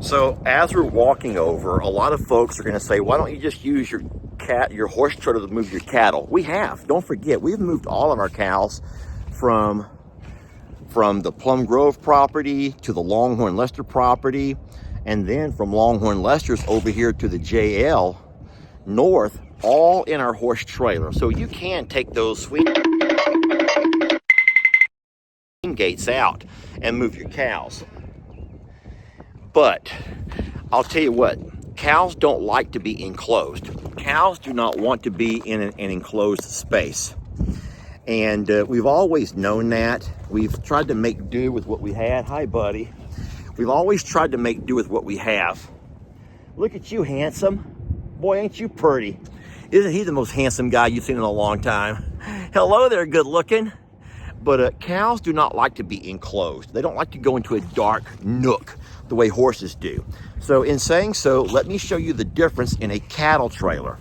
So as we're walking over, a lot of folks are going to say, why don't you just use your horse trailer to move your cattle? We have. Don't forget, we've moved all of our cows from the Plum Grove property to the Longhorn Lester property, and then from Longhorn Lester's over here to the JL North, all in our horse trailer. So you can take those sweet gates out and move your cows. But I'll tell you what, cows don't like to be enclosed. Cows do not want to be in an enclosed space. And we've always known that. We've tried to make do with what we had. Hi, buddy. We've always tried to make do with what we have. Look at you, handsome. Boy, ain't you pretty. Isn't he the most handsome guy you've seen in a long time? Hello there, good looking. But cows do not like to be enclosed. They don't like to go into a dark nook the way horses do. So in saying so, let me show you the difference in a cattle trailer.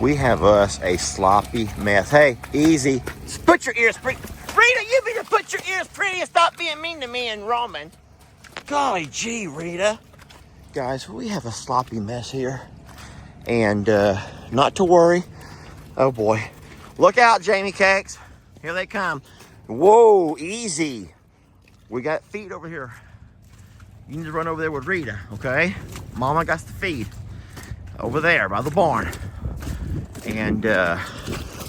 We have us a sloppy mess. Hey, easy. Just put your ears pretty. Rita, you better put your ears pretty and stop being mean to me and Roman. Golly gee, Rita. Guys, we have a sloppy mess here. And not to worry. Oh boy. Look out, Jamie Cakes. Here they come. Whoa, easy. We got feed over here. You need to run over there with Rita, okay? Mama got the feed over there by the barn. And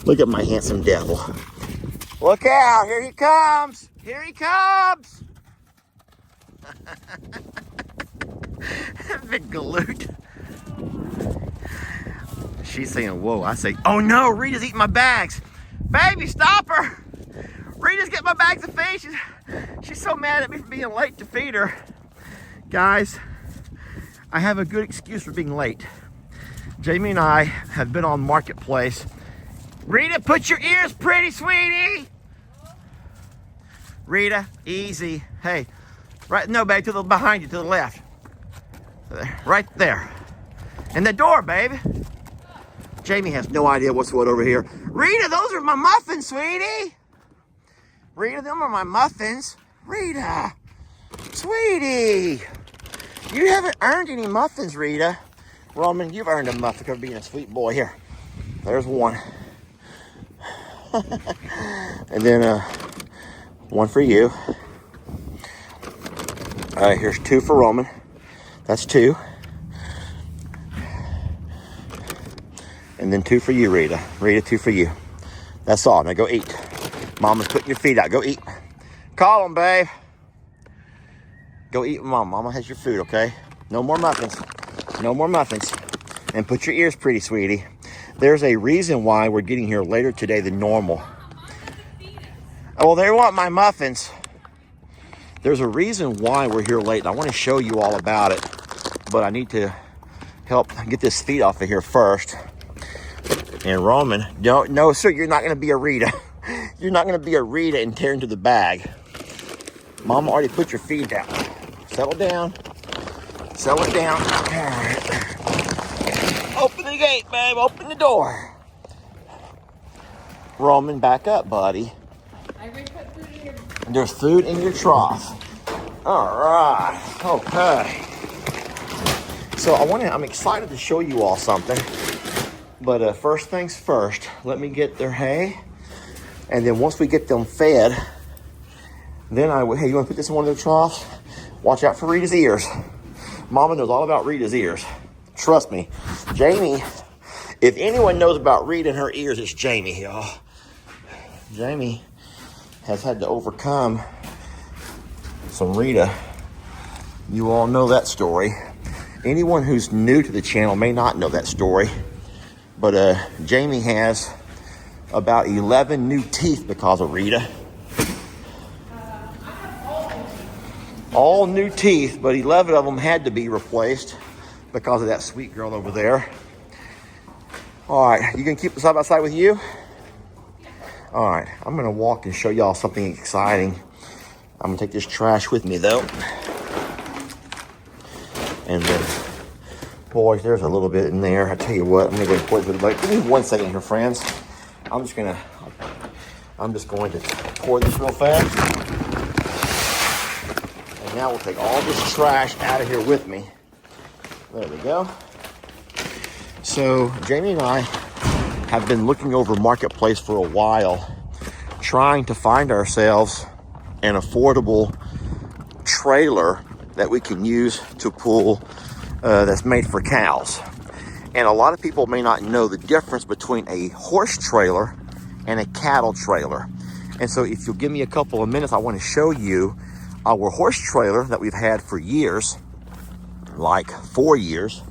look at my handsome devil. Look out, here he comes. Here he comes. Big galoot. She's saying, whoa. I say, oh no, Rita's eating my bags. Baby, stop her. Rita's getting my bags of feed. She's so mad at me for being late to feed her. Guys, I have a good excuse for being late. Jamie and I have been on Marketplace. Rita, put your ears pretty, sweetie. Rita, easy. Hey, right, no, babe, to the behind you, to the left. Right there. And the door, baby. Jamie has no idea what's what over here. Rita, those are my muffins, sweetie. Rita, them are my muffins. Rita, sweetie. You haven't earned any muffins, Rita. Roman, you've earned a muffin for being a sweet boy. Here, there's one. And then one for you. All right, here's two for Roman. That's two. And then two for you, Rita. Rita, two for you. That's all. Now go eat. Mama's putting your feet out. Go eat. Call them, babe. Go eat with Mama. Mama has your food, okay? No more muffins. No more muffins. And put your ears pretty, sweetie. There's a reason why we're getting here later today than normal. Oh, well, they want my muffins. There's a reason why we're here late. I want to show you all about it. But I need to help get this feed off of here first. And Roman, no, sir, you're not going to be a Rita. You're not going to be a Rita and tear into the bag. Mama already put your feed down. Settle down. Settle it down. All right. Open the gate, babe. Open the door. Roman, back up, buddy. There's food in your trough. All right. Okay. So I'm excited to show you all something. But first things first, let me get their hay. And then once we get them fed, then hey, you want to put this in one of their troughs? Watch out for Rita's ears. Mama knows all about Rita's ears. Trust me. Jamie, if anyone knows about Rita and her ears, it's Jamie, y'all. Jamie has had to overcome some Rita. You all know that story. Anyone who's new to the channel may not know that story. But Jamie has about 11 new teeth because of Rita. All new teeth, but 11 of them had to be replaced because of that sweet girl over there. All right, you gonna keep this side by side with you? All right, I'm gonna walk and show y'all something exciting. I'm gonna take this trash with me though. And then, boys, there's a little bit in there. I tell you what, I'm gonna go and put it. Give me 1 second here, friends. I'm just going to pour this real fast. And now we'll take all this trash out of here with me. There we go. So Jamie and I have been looking over Marketplace for a while, trying to find ourselves an affordable trailer that we can use to pull that's made for cows. And a lot of people may not know the difference between a horse trailer and a cattle trailer. And so if you'll give me a couple of minutes, I want to show you our horse trailer that we've had for years, like 4 years.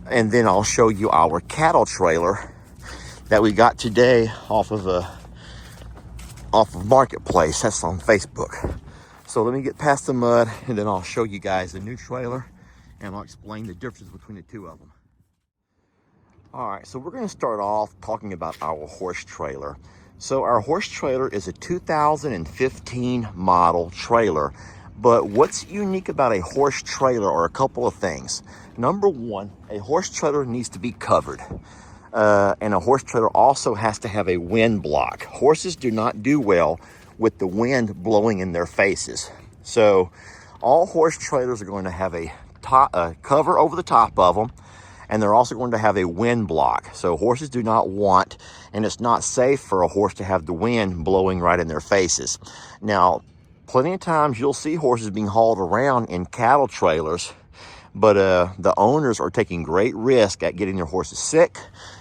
And then I'll show you our cattle trailer that we got today off of Marketplace. That's on Facebook. So let me get past the mud, and then I'll show you guys the new trailer, and I'll explain the difference between the two of them. All right, so we're going to start off talking about our horse trailer. So our horse trailer is a 2015 model trailer, but what's unique about a horse trailer are a couple of things. Number one, a horse trailer needs to be covered. And a horse trailer also has to have a wind block. Horses do not do well with the wind blowing in their faces. So all horse trailers are going to have a cover over the top of them, and they're also going to have a wind block. So horses do not want, and it's not safe for a horse to have the wind blowing right in their faces. Now, plenty of times you'll see horses being hauled around in cattle trailers, but the owners are taking great risk at getting their horses sick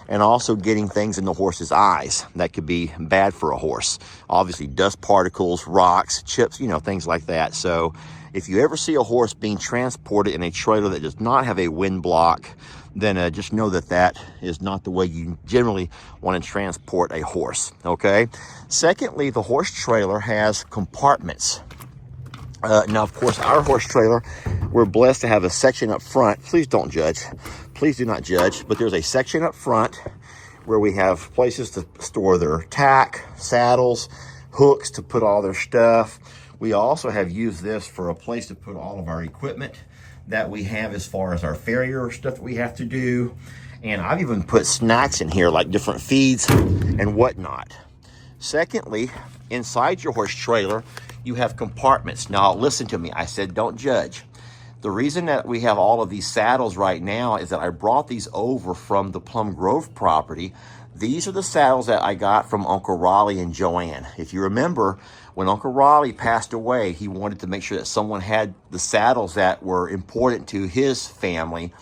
and also getting things in the horse's eyes that could be bad for a horse. Obviously, dust particles, rocks, chips, things like that. So if you ever see a horse being transported in a trailer that does not have a wind block, then just know that that is not the way you generally want to transport a horse, okay? Secondly, the horse trailer has compartments. Now, of course, our horse trailer, we're blessed to have a section up front. Please don't judge. Please do not judge. But there's a section up front where we have places to store their tack, saddles, hooks to put all their stuff. We also have used this for a place to put all of our equipment that we have as far as our farrier stuff that we have to do. And I've even put snacks in here, like different feeds and whatnot. Secondly, inside your horse trailer, you have compartments. Now, listen to me. I said don't judge. The reason that we have all of these saddles right now is that I brought these over from the Plum Grove property. These are the saddles that I got from Uncle Raleigh and Joanne. If you remember, when Uncle Raleigh passed away, he wanted to make sure that someone had the saddles that were important to his family,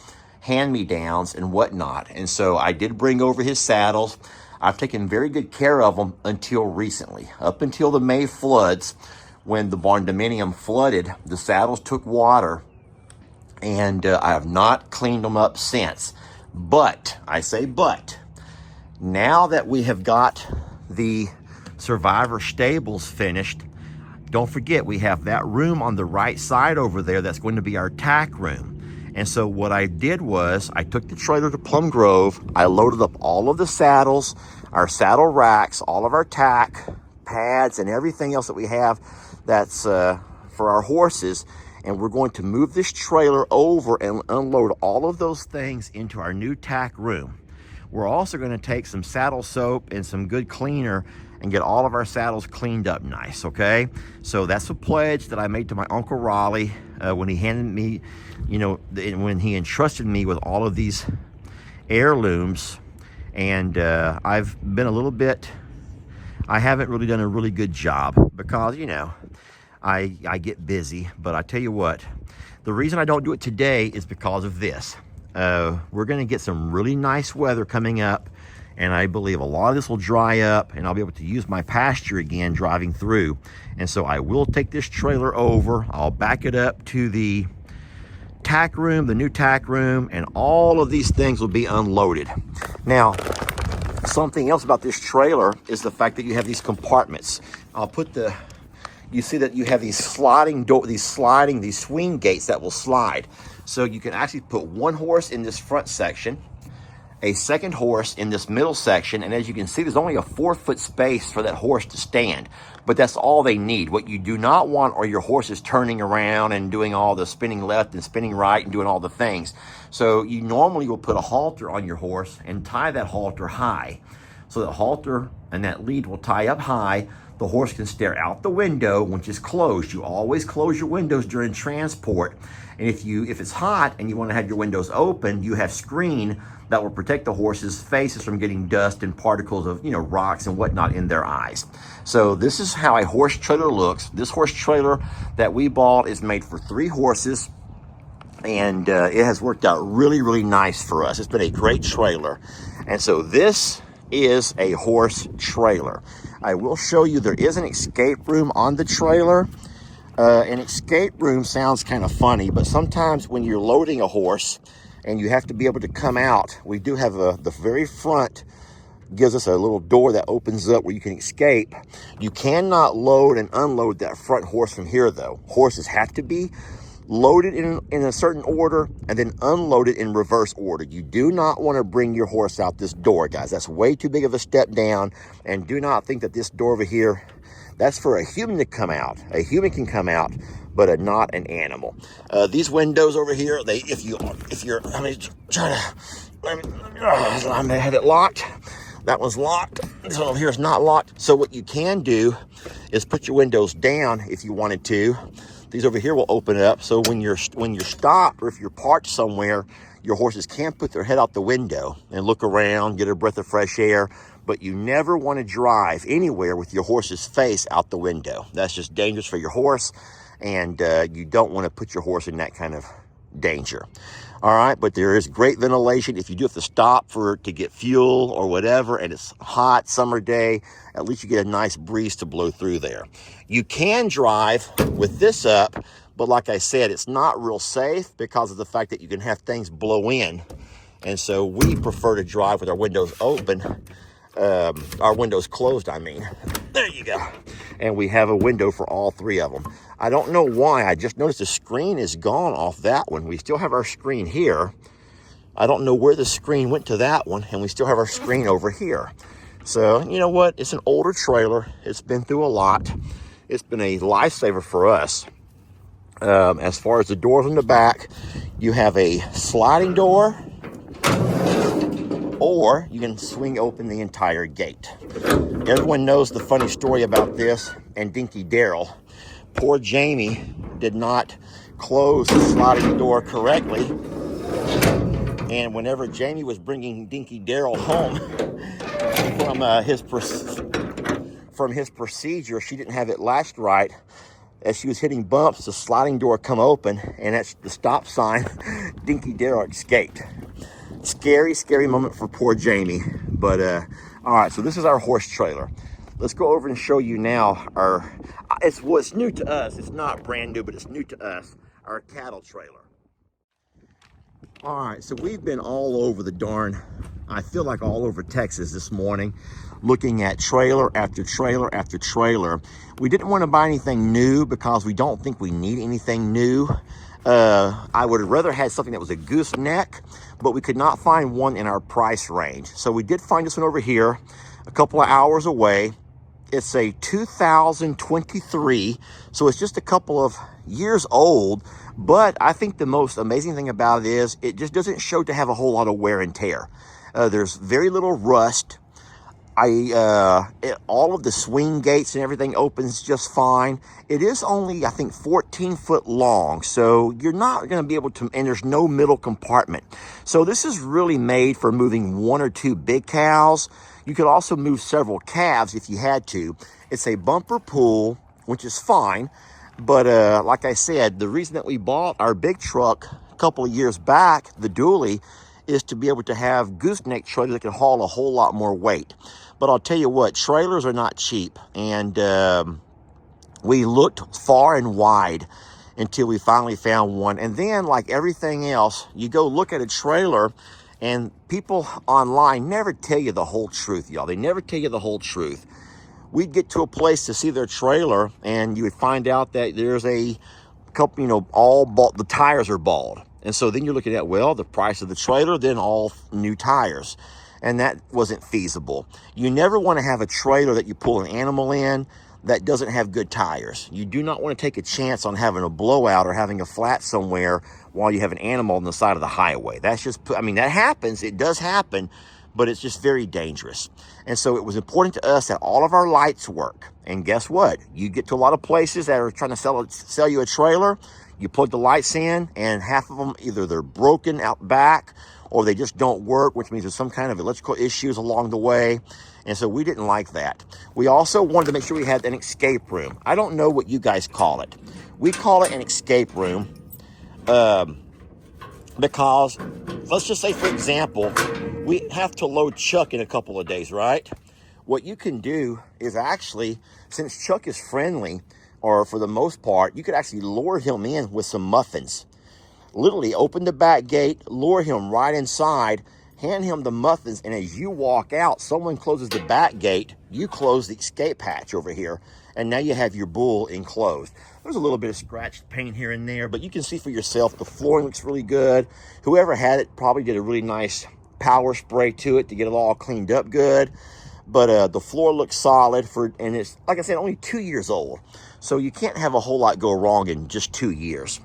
hand-me-downs and whatnot. And so I did bring over his saddles. I've taken very good care of them until recently. Up until the May floods, when the barn dominium flooded, the saddles took water, and I have not cleaned them up since. But, I say but, now that we have got the Survivor stables finished, don't forget we have that room on the right side over there that's going to be our tack room. And so what I did was I took the trailer to Plum Grove. I loaded up all of the saddles, our saddle racks, all of our tack, pads, and everything else that we have that's for our horses. And we're going to move this trailer over and unload all of those things into our new tack room. We're also going to take some saddle soap and some good cleaner and get all of our saddles cleaned up nice, okay? So that's a pledge that I made to my Uncle Raleigh when he handed me, when he entrusted me with all of these heirlooms. And I've been I haven't really done a really good job because, I get busy. But I tell you what, the reason I don't do it today is because of this. We're going to get some really nice weather coming up, and I believe a lot of this will dry up, and I'll be able to use my pasture again driving through. And so I will take this trailer over. I'll back it up to the tack room, the new tack room, and all of these things will be unloaded. Now, something else about this trailer is the fact that you have these compartments. You see that you have these these swing gates that will slide. So you can actually put one horse in this front section, a second horse in this middle section, and as you can see, there's only a 4-foot space for that horse to stand. But that's all they need. What you do not want are your horses turning around and doing all the spinning left and spinning right and doing all the things. So you normally will put a halter on your horse and tie that halter high. so the halter and that lead will tie up high. The horse can stare out the window, which is closed. You always close your windows during transport. And if it's hot and you want to have your windows open, you have screen that will protect the horse's faces from getting dust and particles of, rocks and whatnot in their eyes. So this is how a horse trailer looks. This horse trailer that we bought is made for 3 horses. And it has worked out really, really nice for us. It's been a great trailer. And so this is a horse trailer. I will show you there is an escape room on the trailer. An escape room sounds kind of funny, but sometimes when you're loading a horse and you have to be able to come out, we do have the very front gives us a little door that opens up where you can escape. You cannot load and unload that front horse from here though. Horses have to be loaded in a certain order and then unloaded in reverse order. You do not want to bring your horse out this door, guys. That's way too big of a step down. And do not think that this door over here, that's for a human to come out. A human can come out, but not an animal. These windows over here, I had it locked. That one's locked. This one over here is not locked. So what you can do is put your windows down if you wanted to. These over here will open up, so when you're stopped or if you're parked somewhere, your horses can put their head out the window and look around, get a breath of fresh air. But you never want to drive anywhere with your horse's face out the window. That's just dangerous for your horse, and you don't want to put your horse in that kind of danger. All right, but there is great ventilation. If you do have to stop to get fuel or whatever, and it's hot summer day, at least you get a nice breeze to blow through there. You can drive with this up, but like I said, it's not real safe because of the fact that you can have things blow in. And so we prefer to drive with our windows open, our windows closed, I mean. There you go. And we have a window for all 3 of them. I don't know why. I just noticed the screen is gone off that one. We still have our screen here. I don't know where the screen went to that one, and we still have our screen over here. So, you know what? It's an older trailer. It's been through a lot. It's been a lifesaver for us. As far as the doors on the back, you have a sliding door, or you can swing open the entire gate. Everyone knows the funny story about this and Dinky Daryl. Poor Jamie did not close the sliding door correctly. And whenever Jamie was bringing Dinky Daryl home from his procedure, she didn't have it latched right. As she was hitting bumps, the sliding door come open, and at the stop sign, Dinky Daryl escaped. Scary, scary moment for poor Jamie. But, all right, so this is our horse trailer. Let's go over and show you now what's new to us. It's not brand new, but it's new to us, our cattle trailer. All right, so we've been all over I feel like all over Texas this morning, looking at trailer after trailer after trailer. We didn't want to buy anything new because we don't think we need anything new. I would have rather had something that was a gooseneck, but we could not find one in our price range. So we did find this one over here, a couple of hours away. It's a 2023, so it's just a couple of years old, but I think the most amazing thing about it is it just doesn't show to have a whole lot of wear and tear. There's very little rust. All of the swing gates and everything opens just fine. It is only, I think, 14 foot long, so you're not going to be able to, and there's no middle compartment. So this is really made for moving 1 or 2 big cows. You could also move several calves if you had to. It's a bumper pull, which is fine. But like I said, the reason that we bought our big truck a couple of years back, the dually, is to be able to have gooseneck trailers that can haul a whole lot more weight. But I'll tell you what, trailers are not cheap. And we looked far and wide until we finally found one. And then, like everything else, you go look at a trailer, and people online never tell you the whole truth, y'all. They never tell you the whole truth. We'd get to a place to see their trailer, and you would find out that there's a couple, all bald, the tires are bald. And so then you're looking at, well, the price of the trailer, then all new tires. And that wasn't feasible. You never want to have a trailer that you pull an animal in that doesn't have good tires. You do not want to take a chance on having a blowout or having a flat somewhere while you have an animal on the side of the highway. That's just, that happens. It does happen. but it's just very dangerous. And so it was important to us that all of our lights work. And guess what? You get to a lot of places that are trying to sell you a trailer. You plug the lights in, and half of them, either they're broken out back or they just don't work, which means there's some kind of electrical issues along the way. And so we didn't like that. We also wanted to make sure we had an escape room. I don't know what you guys call it. We call it an escape room because, let's just say, for example, we have to load Chuck in a couple of days, right? What you can do is actually, since Chuck is friendly, or for the most part, you could actually lure him in with some muffins. Literally open the back gate, lure him right inside, hand him the muffins, and as you walk out, someone closes the back gate, you close the escape hatch over here, and now you have your bull enclosed. There's a little bit of scratched paint here and there, but you can see for yourself, the flooring looks really good. Whoever had it probably did a really nice power spray to it to get it all cleaned up good. But the floor looks solid, and it's, like I said, only 2 years old. So you can't have a whole lot go wrong in just 2 years.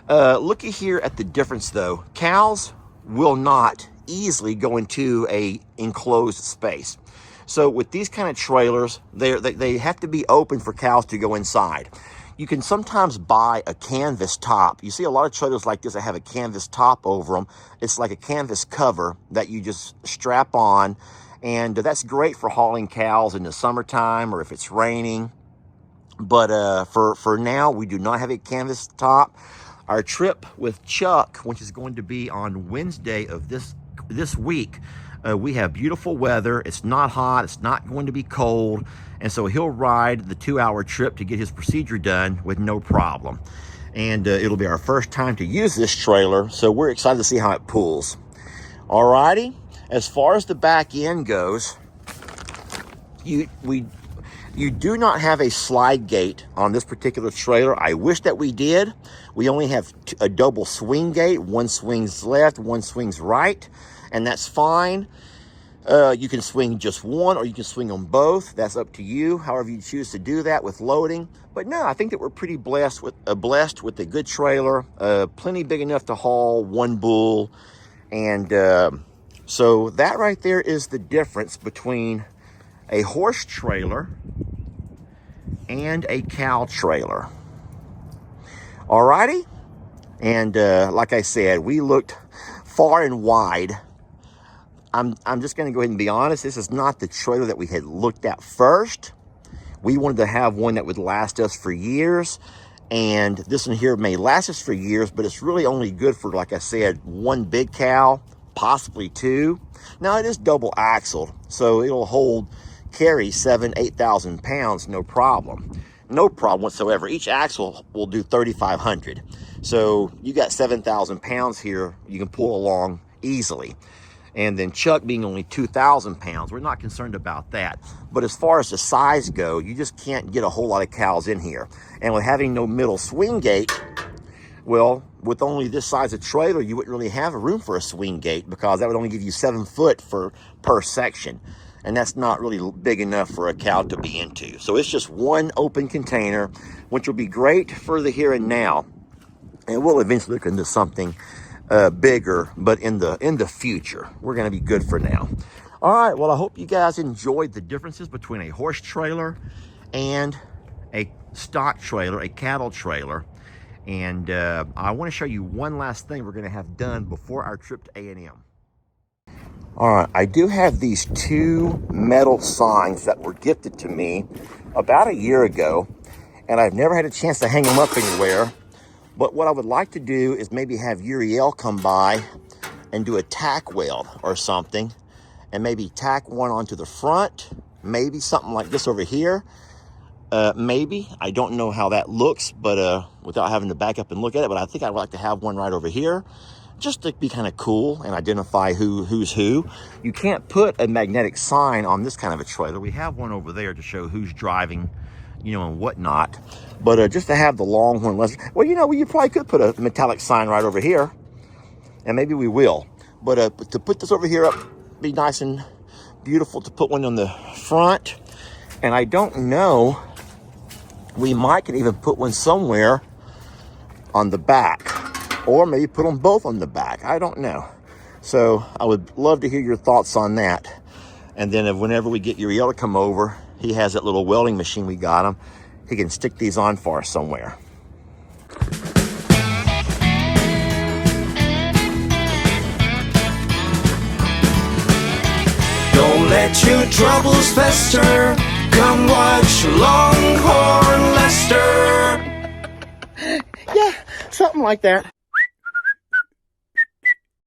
Looky here at the difference though. Cows will not easily go into a enclosed space. So with these kind of trailers, they have to be open for cows to go inside. You can sometimes buy a canvas top. You see a lot of trailers like this that have a canvas top over them. It's like a canvas cover that you just strap on, and that's great for hauling cows in the summertime or if it's raining. But for now, we do not have a canvas top. Our trip with Chuck, which is going to be on Wednesday of this week, we have beautiful weather. It's not hot. It's not going to be cold. And so he'll ride the 2-hour trip to get his procedure done with no problem. And it'll be our first time to use this trailer, so we're excited to see how it pulls. Alrighty, as far as the back end goes, you do not have a slide gate on this particular trailer. I wish that we did. We only have a double swing gate. One swings left, one swings right, and that's fine. You can swing just one, or you can swing them both. That's up to you, however you choose to do that with loading. But no, I think that we're pretty blessed with a good trailer, plenty big enough to haul one bull. And so that right there is the difference between a horse trailer and a cow trailer. Alrighty, and like I said, we looked far and wide. I'm just going to go ahead and be honest. This is not the trailer that we had looked at first. We wanted to have one that would last us for years, and this one here may last us for years, but it's really only good for, like I said, one big cow, possibly two. Now it is double axled, so it'll carry 8,000 pounds, no problem whatsoever. Each axle will do 3,500, so you got 7,000 pounds here you can pull along easily. And then Chuck being only 2,000 pounds, we're not concerned about that. But as far as the size go, you just can't get a whole lot of cows in here. And with having no middle swing gate, well, with only this size of trailer, you wouldn't really have room for a swing gate, because that would only give you 7 foot per section. And that's not really big enough for a cow to be into. So it's just one open container, which will be great for the here and now. And we'll eventually look into something bigger, but in the future. We're going to be good for now. All right, well, I hope you guys enjoyed the differences between a horse trailer and a stock trailer, a cattle trailer. And I want to show you one last thing we're going to have done before our trip to A&M. All right, I do have these 2 metal signs that were gifted to me about a year ago, and I've never had a chance to hang them up anywhere. But what I would like to do is maybe have Uriel come by and do a tack weld or something, and maybe tack one onto the front, maybe something like this over here. Maybe, I don't know how that looks, but without having to back up and look at it, but I think I'd like to have one right over here, just to be kind of cool and identify who's who. You can't put a magnetic sign on this kind of a trailer. We have one over there to show who's driving, and whatnot. But just to have the Longhorn Lester, well, you probably could put a metallic sign right over here, and maybe we will. But to put this over here up, be nice and beautiful to put one on the front. And I don't know, we might can even put one somewhere on the back, or maybe put them both on the back. I don't know. So I would love to hear your thoughts on that. And then whenever we get Uriel to come over, he has that little welding machine we got him. He can stick these on for us somewhere. Don't let your troubles fester. Come watch Longhorn Lester. Yeah, something like that.